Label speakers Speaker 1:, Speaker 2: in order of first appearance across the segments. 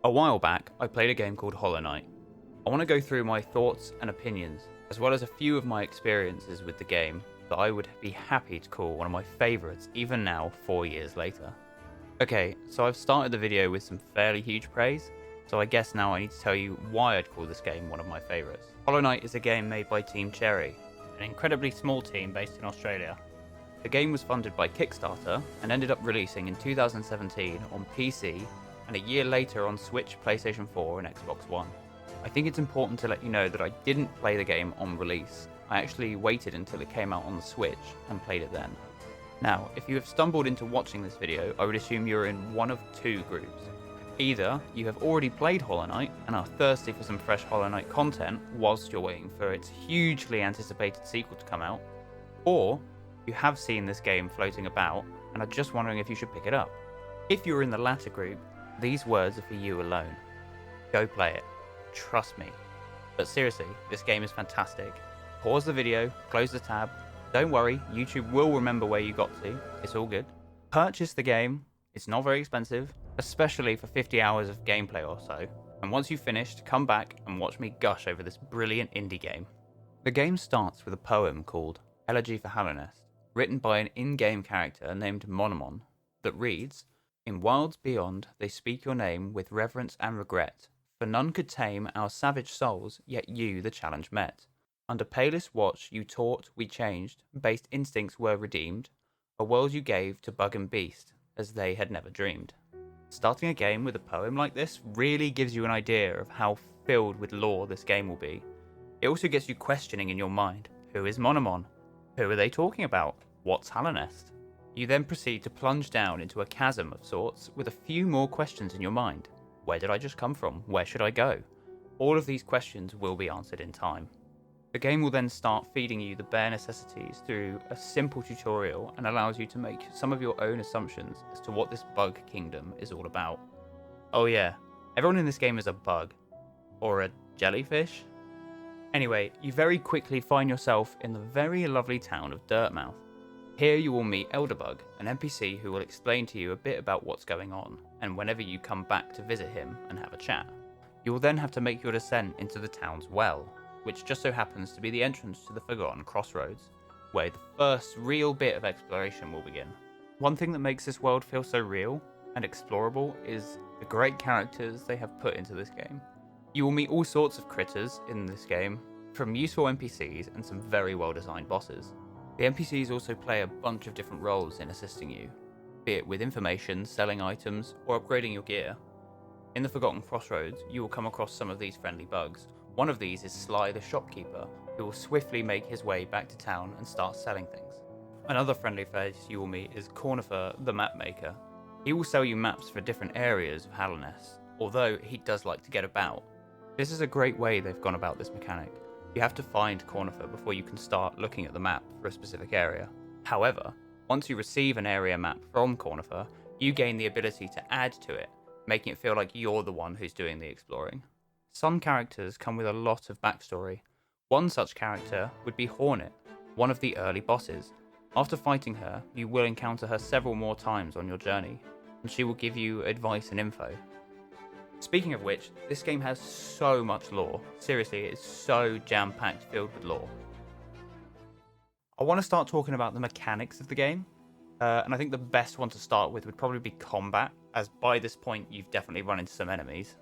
Speaker 1: A while back, I played a game called Hollow Knight. I want to go through my thoughts and opinions, as well as a few of my experiences with the game that I would be happy to call one of my favourites even now, 4 years later. Okay, so I've started the video with some fairly huge praise, so I guess now I need to tell you why I'd call this game one of my favourites. Hollow Knight is a game made by Team Cherry, an incredibly small team based in Australia. The game was funded by Kickstarter and ended up releasing in 2017 on PC and a year later on Switch, PlayStation 4 and Xbox One. I think it's important to let you know that I didn't play the game on release. I actually waited until it came out on the Switch and played it then. Now, if you have stumbled into watching this video, I would assume you're in one of two groups. Either you have already played Hollow Knight and are thirsty for some fresh Hollow Knight content whilst you're waiting for its hugely anticipated sequel to come out, or you have seen this game floating about and are just wondering if you should pick it up. If you're in the latter group, these words are for you alone. Go play it. Trust me. But seriously, this game is fantastic. Pause the video, close the tab. Don't worry, YouTube will remember where you got to. It's all good. Purchase the game. It's not very expensive, especially for 50 hours of gameplay or so. And once you've finished, come back and watch me gush over this brilliant indie game. The game starts with a poem called Elegy for Hallownest, written by an in-game character named Monomon, that reads, "In wilds beyond they speak your name with reverence and regret, for none could tame our savage souls, yet you the challenge met. Under palest watch you taught, we changed, based instincts were redeemed, a world you gave to bug and beast, as they had never dreamed." Starting a game with a poem like this really gives you an idea of how filled with lore this game will be. It also gets you questioning in your mind, who is Monomon? Who are they talking about? What's Hallownest? You then proceed to plunge down into a chasm of sorts with a few more questions in your mind. Where did I just come from? Where should I go? All of these questions will be answered in time. The game will then start feeding you the bare necessities through a simple tutorial and allows you to make some of your own assumptions as to what this bug kingdom is all about. Oh yeah, everyone in this game is a bug. Or a jellyfish? Anyway, you very quickly find yourself in the very lovely town of Dirtmouth. Here you will meet Elderbug, an NPC who will explain to you a bit about what's going on, and whenever you come back to visit him and have a chat. You will then have to make your descent into the town's well, which just so happens to be the entrance to the Forgotten Crossroads, where the first real bit of exploration will begin. One thing that makes this world feel so real and explorable is the great characters they have put into this game. You will meet all sorts of critters in this game, from useful NPCs and some very well designed bosses. The NPCs also play a bunch of different roles in assisting you, be it with information, selling items, or upgrading your gear. In the Forgotten Crossroads, you will come across some of these friendly bugs. One of these is Sly the shopkeeper, who will swiftly make his way back to town and start selling things. Another friendly face you will meet is Cornifer the map maker. He will sell you maps for different areas of Hallownest, although he does like to get about. This is a great way they've gone about this mechanic. You have to find Cornifer before you can start looking at the map for a specific area. However, once you receive an area map from Cornifer, you gain the ability to add to it, making it feel like you're the one who's doing the exploring. Some characters come with a lot of backstory. One such character would be Hornet, one of the early bosses. After fighting her, you will encounter her several more times on your journey, and she will give you advice and info. Speaking of which, this game has so much lore. Seriously, it is so jam-packed filled with lore. I want to start talking about the mechanics of the game, and I think the best one to start with would probably be combat, as by this point you've definitely run into some enemies.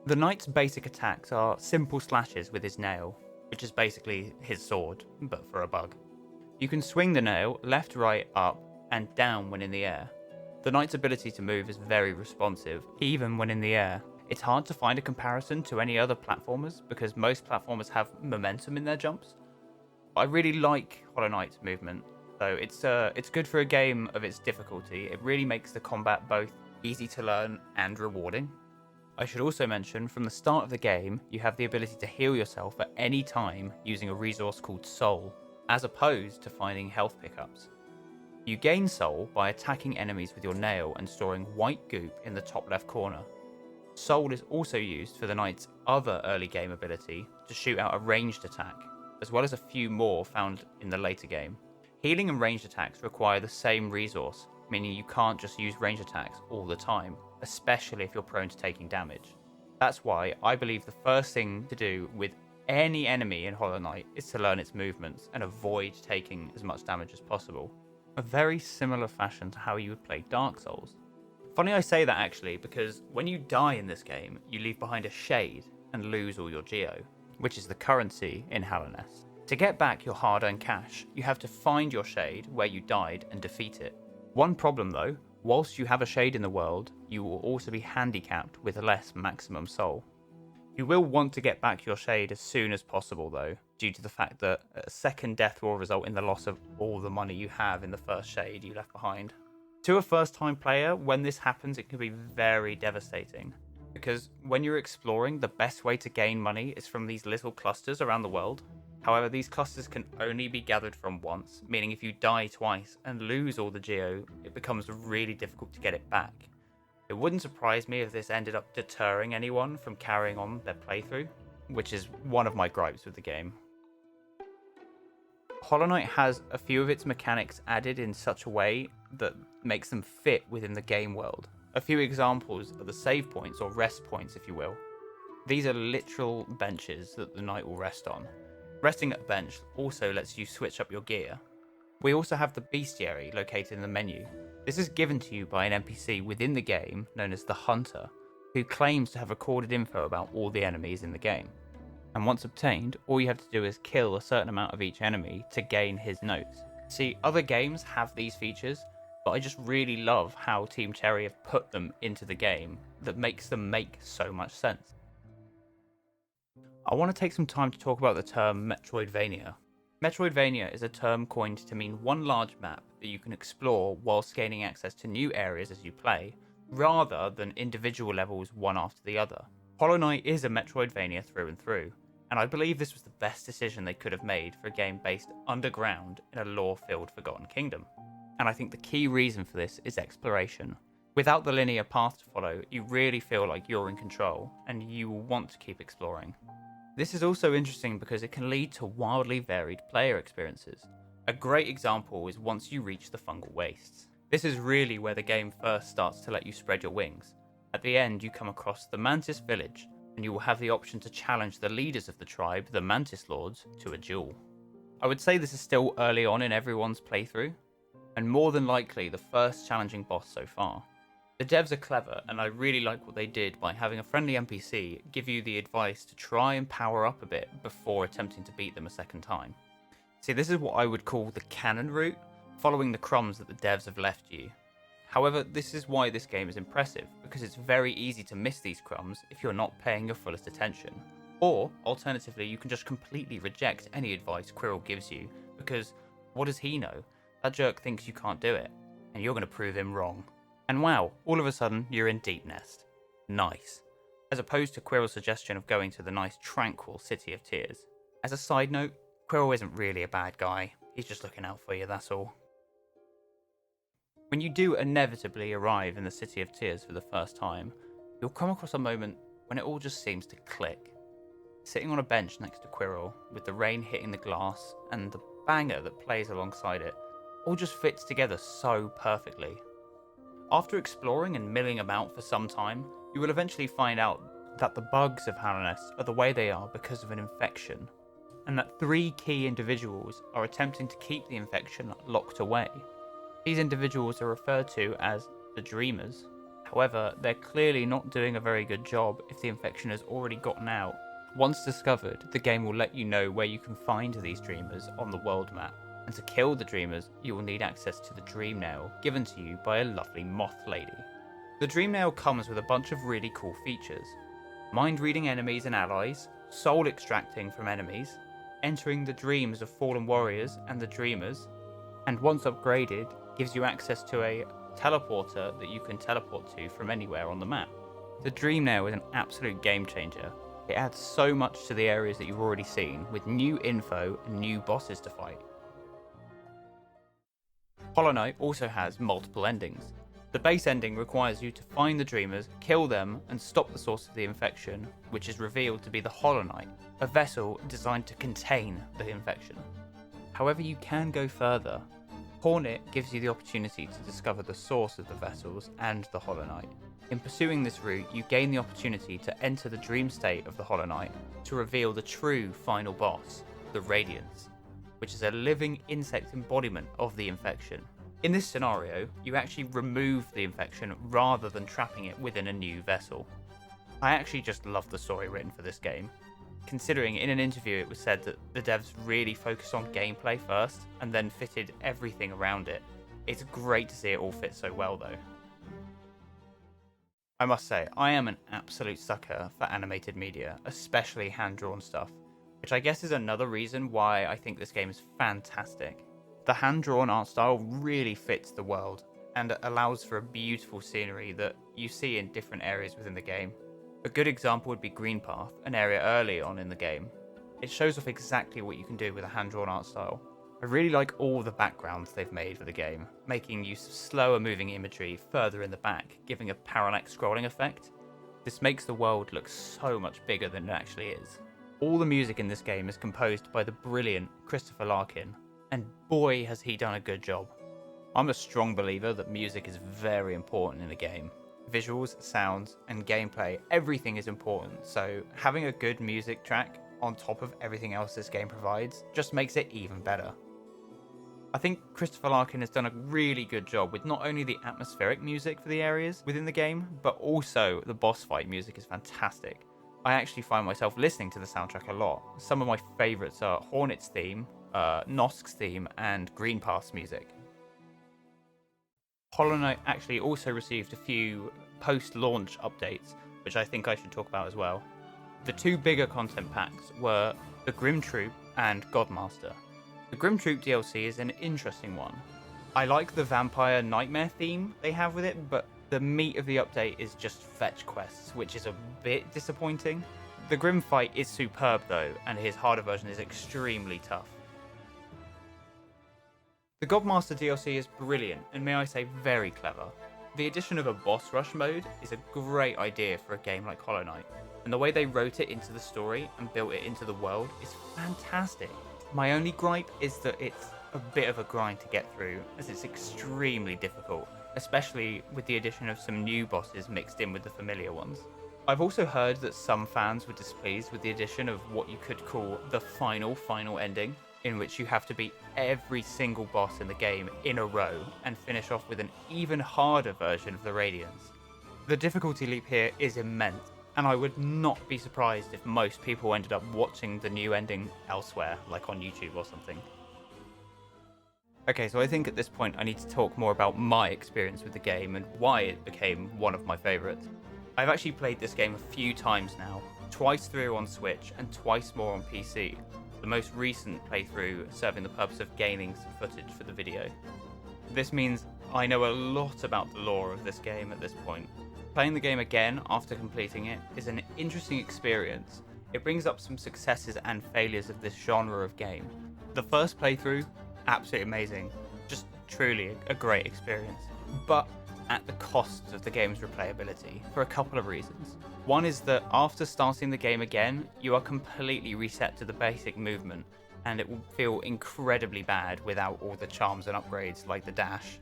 Speaker 1: The knight's basic attacks are simple slashes with his nail, which is basically his sword, but for a bug. You can swing the nail left, right, up, and down when in the air. The knight's ability to move is very responsive, even when in the air. It's hard to find a comparison to any other platformers because most platformers have momentum in their jumps. I really like Hollow Knight's movement, so it's good for a game of its difficulty. It really makes the combat both easy to learn and rewarding. I should also mention, from the start of the game, you have the ability to heal yourself at any time using a resource called Soul, as opposed to finding health pickups. You gain Soul by attacking enemies with your nail and storing white goop in the top left corner. Soul is also used for the knight's other early game ability to shoot out a ranged attack, as well as a few more found in the later game. Healing and ranged attacks require the same resource, meaning you can't just use ranged attacks all the time, especially if you're prone to taking damage. That's why I believe the first thing to do with any enemy in Hollow Knight is to learn its movements and avoid taking as much damage as possible. A very similar fashion to how you would play Dark Souls. Funny I say that actually, because when you die in this game, you leave behind a shade and lose all your geo, which is the currency in Hallownest. To get back your hard-earned cash, you have to find your shade where you died and defeat it. One problem though, whilst you have a shade in the world, you will also be handicapped with less maximum soul. You will want to get back your shade as soon as possible though, due to the fact that a second death will result in the loss of all the money you have in the first shade you left behind. To a first time player, when this happens it can be very devastating, because when you're exploring, the best way to gain money is from these little clusters around the world. However, these clusters can only be gathered from once, meaning if you die twice and lose all the geo, it becomes really difficult to get it back. It wouldn't surprise me if this ended up deterring anyone from carrying on their playthrough, which is one of my gripes with the game. Hollow Knight has a few of its mechanics added in such a way that makes them fit within the game world. A few examples are the save points, or rest points if you will. These are literal benches that the knight will rest on. Resting at a bench also lets you switch up your gear. We also have the bestiary located in the menu. This is given to you by an NPC within the game known as the Hunter, who claims to have recorded info about all the enemies in the game. And once obtained, all you have to do is kill a certain amount of each enemy to gain his notes. See, other games have these features, but I just really love how Team Cherry have put them into the game that makes them make so much sense. I want to take some time to talk about the term Metroidvania. Metroidvania is a term coined to mean one large map that you can explore whilst gaining access to new areas as you play, rather than individual levels one after the other. Hollow Knight is a Metroidvania through and through, and I believe this was the best decision they could have made for a game based underground in a lore-filled Forgotten Kingdom. And I think the key reason for this is exploration. Without the linear path to follow, you really feel like you're in control, and you will want to keep exploring. This is also interesting because it can lead to wildly varied player experiences. A great example is once you reach the Fungal Wastes. This is really where the game first starts to let you spread your wings. At the end, you come across the Mantis Village, and you will have the option to challenge the leaders of the tribe, the Mantis Lords, to a duel. I would say this is still early on in everyone's playthrough, and more than likely the first challenging boss so far. The devs are clever, and I really like what they did by having a friendly NPC give you the advice to try and power up a bit before attempting to beat them a second time. See, this is what I would call the canon route, following the crumbs that the devs have left you. However, this is why this game is impressive, because it's very easy to miss these crumbs if you're not paying your fullest attention. Or, alternatively, you can just completely reject any advice Quirrell gives you, because what does he know? That jerk thinks you can't do it, and you're going to prove him wrong. And wow, all of a sudden, you're in Deep Nest. Nice. As opposed to Quirrell's suggestion of going to the nice tranquil City of Tears. As a side note, Quirrell isn't really a bad guy. He's just looking out for you, that's all. When you do inevitably arrive in the City of Tears for the first time, you'll come across a moment when it all just seems to click. Sitting on a bench next to Quirrell, with the rain hitting the glass and the banger that plays alongside it, all just fits together so perfectly. After exploring and milling about for some time, you will eventually find out that the bugs of Hallownest are the way they are because of an infection, and that 3 key individuals are attempting to keep the infection locked away. These individuals are referred to as the Dreamers. However, they're clearly not doing a very good job if the infection has already gotten out. Once discovered, the game will let you know where you can find these Dreamers on the world map. And to kill the Dreamers, you will need access to the Dream Nail, given to you by a lovely moth lady. The Dream Nail comes with a bunch of really cool features. Mind-reading enemies and allies, soul extracting from enemies, entering the dreams of fallen warriors and the Dreamers, and once upgraded, gives you access to a teleporter that you can teleport to from anywhere on the map. The Dream Nail is an absolute game changer. It adds so much to the areas that you've already seen, with new info and new bosses to fight. Hollow Knight also has multiple endings. The base ending requires you to find the Dreamers, kill them, and stop the source of the infection, which is revealed to be the Hollow Knight, a vessel designed to contain the infection. However, you can go further. Hornet gives you the opportunity to discover the source of the vessels and the Hollow Knight. In pursuing this route, you gain the opportunity to enter the dream state of the Hollow Knight to reveal the true final boss, the Radiance, which is a living insect embodiment of the infection. In this scenario, you actually remove the infection rather than trapping it within a new vessel. I actually just love the story written for this game, considering in an interview it was said that the devs really focused on gameplay first and then fitted everything around it. It's great to see it all fit so well though. I must say, I am an absolute sucker for animated media, especially hand-drawn stuff, which I guess is another reason why I think this game is fantastic. The hand-drawn art style really fits the world and allows for a beautiful scenery that you see in different areas within the game. A good example would be Green Path, an area early on in the game. It shows off exactly what you can do with a hand-drawn art style. I really like all the backgrounds they've made for the game, making use of slower moving imagery further in the back, giving a parallax scrolling effect. This makes the world look so much bigger than it actually is. All the music in this game is composed by the brilliant Christopher Larkin, and boy has he done a good job. I'm a strong believer that music is very important in a game. Visuals, sounds, and gameplay, everything is important, so having a good music track on top of everything else this game provides just makes it even better. I think Christopher Larkin has done a really good job with not only the atmospheric music for the areas within the game, but also the boss fight music is fantastic. I actually find myself listening to the soundtrack a lot. Some of my favourites are Hornet's theme, Nosk's theme, and Green Path's music. Hollow Knight actually also received a few post-launch updates, which I think I should talk about as well. The two bigger content packs were the Grim Troop and Godmaster. The Grim Troop DLC is an interesting one. I like the vampire nightmare theme they have with it, but the meat of the update is just fetch quests, which is a bit disappointing. The Grim fight is superb though, and his harder version is extremely tough. The Godmaster DLC is brilliant, and may I say very clever. The addition of a boss rush mode is a great idea for a game like Hollow Knight, and the way they wrote it into the story and built it into the world is fantastic. My only gripe is that it's a bit of a grind to get through, as it's extremely difficult, especially with the addition of some new bosses mixed in with the familiar ones. I've also heard that some fans were displeased with the addition of what you could call the final ending, in which you have to beat every single boss in the game in a row and finish off with an even harder version of the Radiance. The difficulty leap here is immense, and I would not be surprised if most people ended up watching the new ending elsewhere, like on YouTube or something. Okay, so I think at this point I need to talk more about my experience with the game and why it became one of my favourites. I've actually played this game a few times now, twice through on Switch and twice more on PC, the most recent playthrough serving the purpose of gaining some footage for the video. This means I know a lot about the lore of this game at this point. Playing the game again after completing it is an interesting experience. It brings up some successes and failures of this genre of game. The first playthrough, absolutely amazing, just truly a great experience, but at the cost of the game's replayability for a couple of reasons. One is that after starting the game again, you are completely reset to the basic movement, and it will feel incredibly bad without all the charms and upgrades like the dash.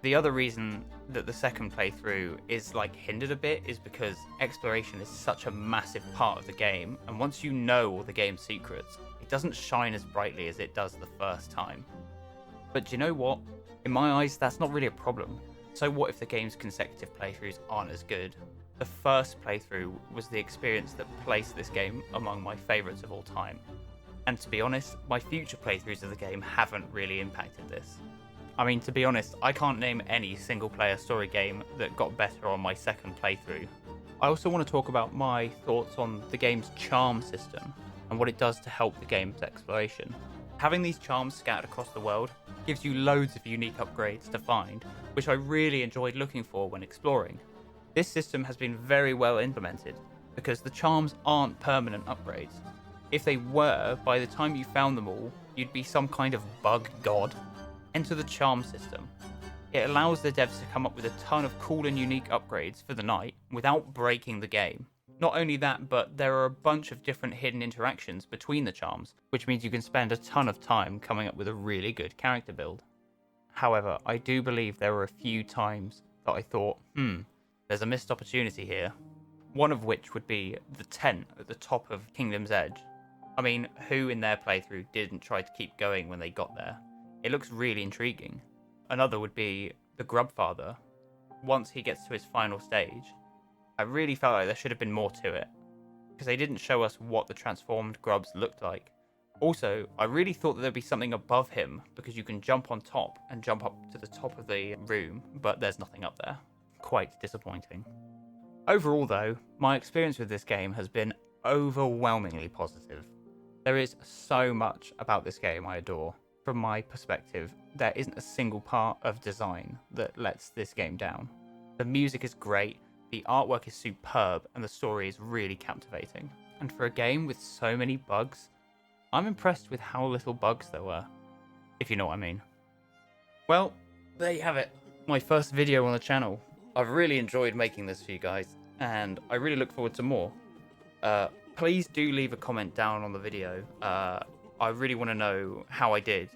Speaker 1: The other reason that the second playthrough is hindered a bit is because exploration is such a massive part of the game, and once you know all the game's secrets, it doesn't shine as brightly as it does the first time. But do you know what? In my eyes, that's not really a problem. So what if the game's consecutive playthroughs aren't as good? The first playthrough was the experience that placed this game among my favourites of all time. And to be honest, my future playthroughs of the game haven't really impacted this. I mean, to be honest, I can't name any single-player story game that got better on my second playthrough. I also want to talk about my thoughts on the game's charm system and what it does to help the game's exploration. Having these charms scattered across the world gives you loads of unique upgrades to find, which I really enjoyed looking for when exploring. This system has been very well implemented, because the charms aren't permanent upgrades. If they were, by the time you found them all, you'd be some kind of bug god. Enter the charm system. It allows the devs to come up with a ton of cool and unique upgrades for the knight without breaking the game. Not only that, but there are a bunch of different hidden interactions between the charms, which means you can spend a ton of time coming up with a really good character build. However, I do believe there were a few times that I thought, there's a missed opportunity here. One of which would be the tent at the top of Kingdom's Edge. I mean, who in their playthrough didn't try to keep going when they got there? It looks really intriguing. Another would be the Grubfather. Once he gets to his final stage, I really felt like there should have been more to it, because they didn't show us what the transformed grubs looked like. Also, I really thought that there'd be something above him, because you can jump on top and jump up to the top of the room, but there's nothing up there. Quite disappointing. Overall though, my experience with this game has been overwhelmingly positive. There is so much about this game I adore. From my perspective, there isn't a single part of design that lets this game down. The music is great, the artwork is superb, and the story is really captivating. And for a game with so many bugs, I'm impressed with how little bugs there were, if you know what I mean. Well, there you have it. My first video on the channel. I've really enjoyed making this for you guys, and I really look forward to more. Please do leave a comment down on the video. I really want to know how I did.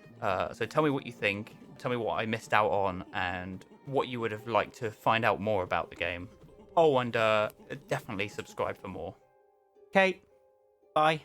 Speaker 1: So tell me what you think, tell me what I missed out on, and what you would have liked to find out more about the game. Oh, and definitely subscribe for more. Okay, bye.